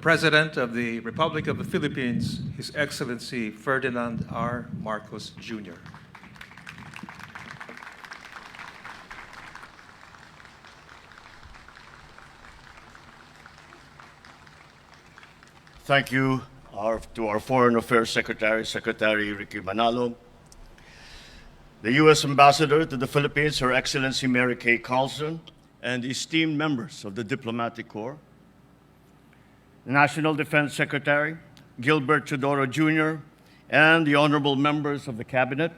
President of the Republic of the Philippines, His Excellency Ferdinand R. Marcos Jr. Thank you to our Foreign Affairs Secretary, Secretary Ricky Manalo, the U.S. Ambassador to the Philippines, Her Excellency Mary Kay Carlson, and esteemed members of the Diplomatic Corps, the National Defense Secretary, Gilbert Chodoro Jr., and the honorable members of the Cabinet,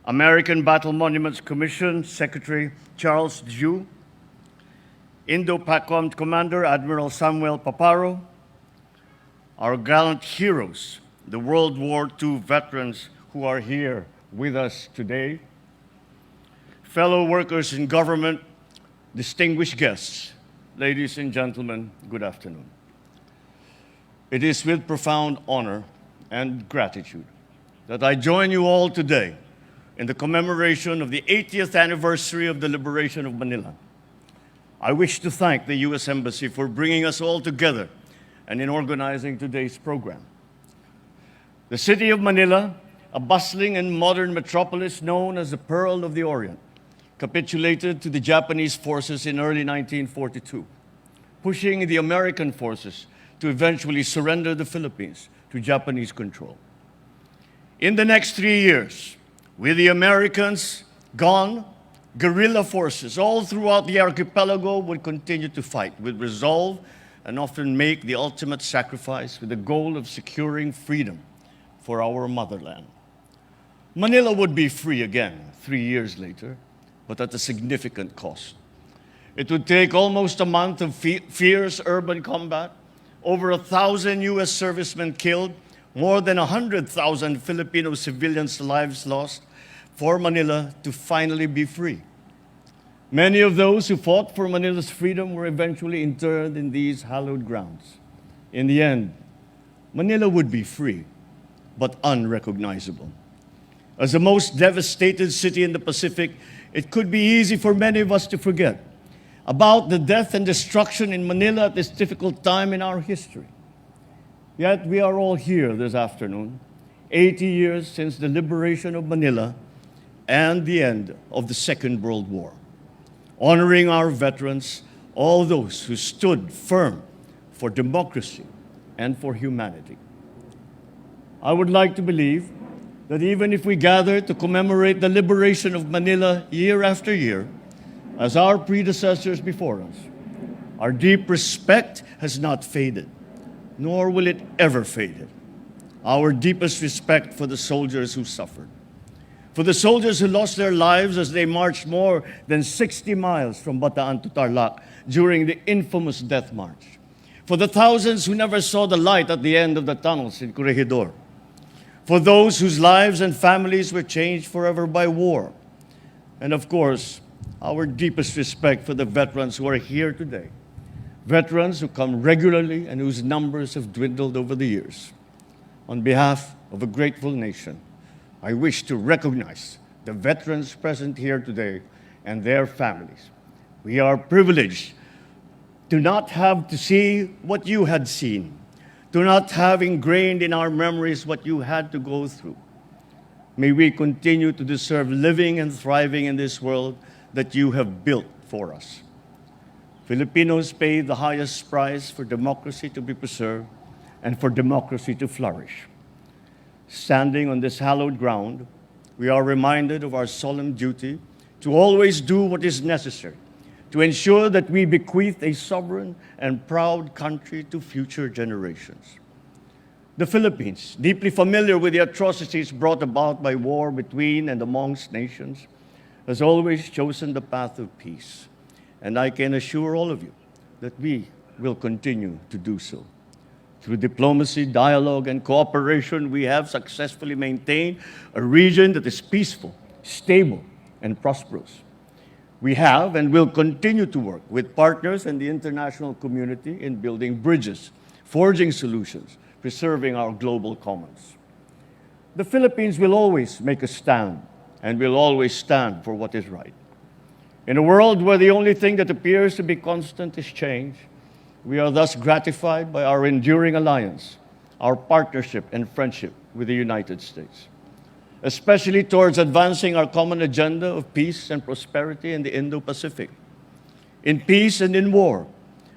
American Battle Monuments Commission Secretary Charles Zhu, Indo-PACOM Commander Admiral Samuel Paparo, our gallant heroes, the World War II veterans who are here with us today, fellow workers in government, distinguished guests, ladies and gentlemen, good afternoon. It is with profound honor and gratitude that I join you all today in the commemoration of the 80th anniversary of the liberation of Manila. I wish to thank the U.S. Embassy for bringing us all together and in organizing today's program. The city of Manila, a bustling and modern metropolis known as the Pearl of the Orient, capitulated to the Japanese forces in early 1942, pushing the American forces to eventually surrender the Philippines to Japanese control. In the next 3 years, with the Americans gone, guerrilla forces all throughout the archipelago would continue to fight with resolve and often make the ultimate sacrifice with the goal of securing freedom for our motherland. Manila would be free again 3 years later, but at a significant cost. It would take almost a month of fierce urban combat, over 1,000 U.S. servicemen killed, more than 100,000 Filipino civilians' lives lost for Manila to finally be free. Many of those who fought for Manila's freedom were eventually interred in these hallowed grounds. In the end, Manila would be free, but unrecognizable. As the most devastated city in the Pacific, it could be easy for many of us to forget about the death and destruction in Manila at this difficult time in our history. Yet we are all here this afternoon, 80 years since the liberation of Manila and the end of the Second World War, honoring our veterans, all those who stood firm for democracy and for humanity. I would like to believe that even if we gather to commemorate the liberation of Manila year after year, as our predecessors before us, our deep respect has not faded, nor will it ever fade. Our deepest respect for the soldiers who suffered, for the soldiers who lost their lives as they marched more than 60 miles from Bataan to Tarlac during the infamous Death March, for the thousands who never saw the light at the end of the tunnels in Corregidor, for those whose lives and families were changed forever by war, and of course, our deepest respect for the veterans who are here today, veterans who come regularly and whose numbers have dwindled over the years. On behalf of a grateful nation, I wish to recognize the veterans present here today and their families. We are privileged to not have to see what you had seen, to not have ingrained in our memories what you had to go through. May we continue to deserve living and thriving in this world that you have built for us. Filipinos pay the highest price for democracy to be preserved and for democracy to flourish. Standing on this hallowed ground, we are reminded of our solemn duty to always do what is necessary to ensure that we bequeath a sovereign and proud country to future generations. The Philippines, deeply familiar with the atrocities brought about by war between and amongst nations, has always chosen the path of peace. And I can assure all of you that we will continue to do so. Through diplomacy, dialogue, and cooperation, we have successfully maintained a region that is peaceful, stable, and prosperous. We have and will continue to work with partners and the international community in building bridges, forging solutions, preserving our global commons. The Philippines will always make a stand and will always stand for what is right. In a world where the only thing that appears to be constant is change, We are thus gratified by our enduring alliance, our partnership and friendship with the United States, especially towards advancing our common agenda of peace and prosperity in the Indo-Pacific. In peace and in war,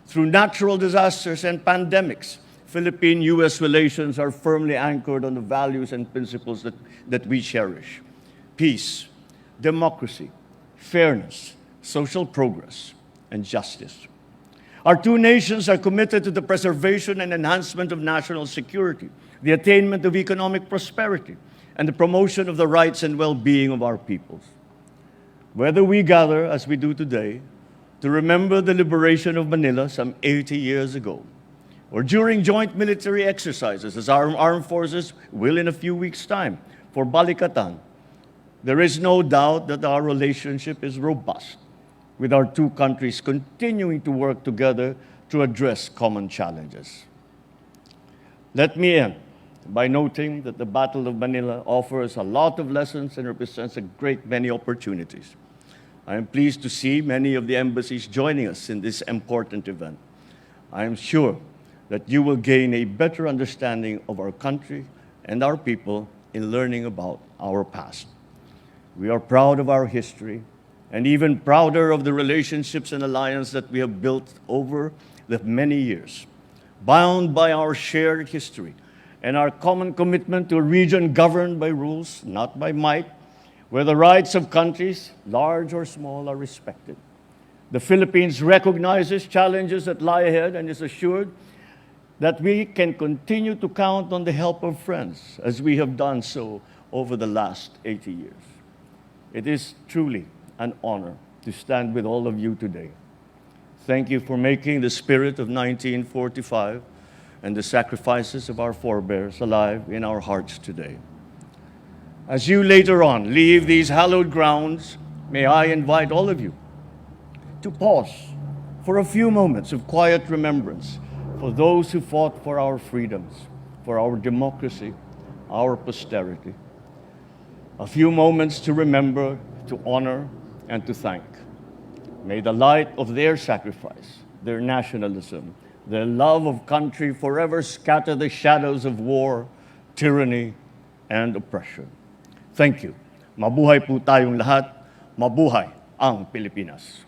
through natural disasters and pandemics, Philippine-U.S. relations are firmly anchored on the values and principles that we cherish: peace, democracy, fairness, social progress, and justice. Our two nations are committed to the preservation and enhancement of national security, the attainment of economic prosperity, and the promotion of the rights and well-being of our peoples. Whether we gather, as we do today, to remember the liberation of Manila some 80 years ago, or during joint military exercises, as our armed forces will in a few weeks' time, for Balikatan, there is no doubt that our relationship is robust, with our two countries continuing to work together to address common challenges. Let me end by noting that the Battle of Manila offers a lot of lessons and represents a great many opportunities. I am pleased to see many of the embassies joining us in this important event. I am sure that you will gain a better understanding of our country and our people in learning about our past. We are proud of our history and even prouder of the relationships and alliance that we have built over the many years, bound by our shared history and our common commitment to a region governed by rules, not by might, where the rights of countries, large or small, are respected. The Philippines recognizes challenges that lie ahead and is assured that we can continue to count on the help of friends, as we have done so over the last 80 years. It is truly an honor to stand with all of you today. Thank you for making the spirit of 1945 and the sacrifices of our forebears alive in our hearts today. As you later on leave these hallowed grounds, may I invite all of you to pause for a few moments of quiet remembrance for those who fought for our freedoms, for our democracy, our posterity. A few moments to remember, to honor, and to thank. May the light of their sacrifice, their nationalism, their love of country forever scatter the shadows of war, tyranny, and oppression. Thank you. Mabuhay po tayong lahat. Mabuhay ang Pilipinas.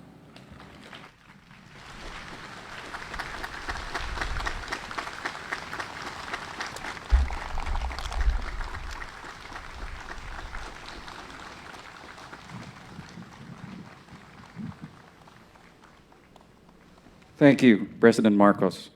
Thank you, President Marcos.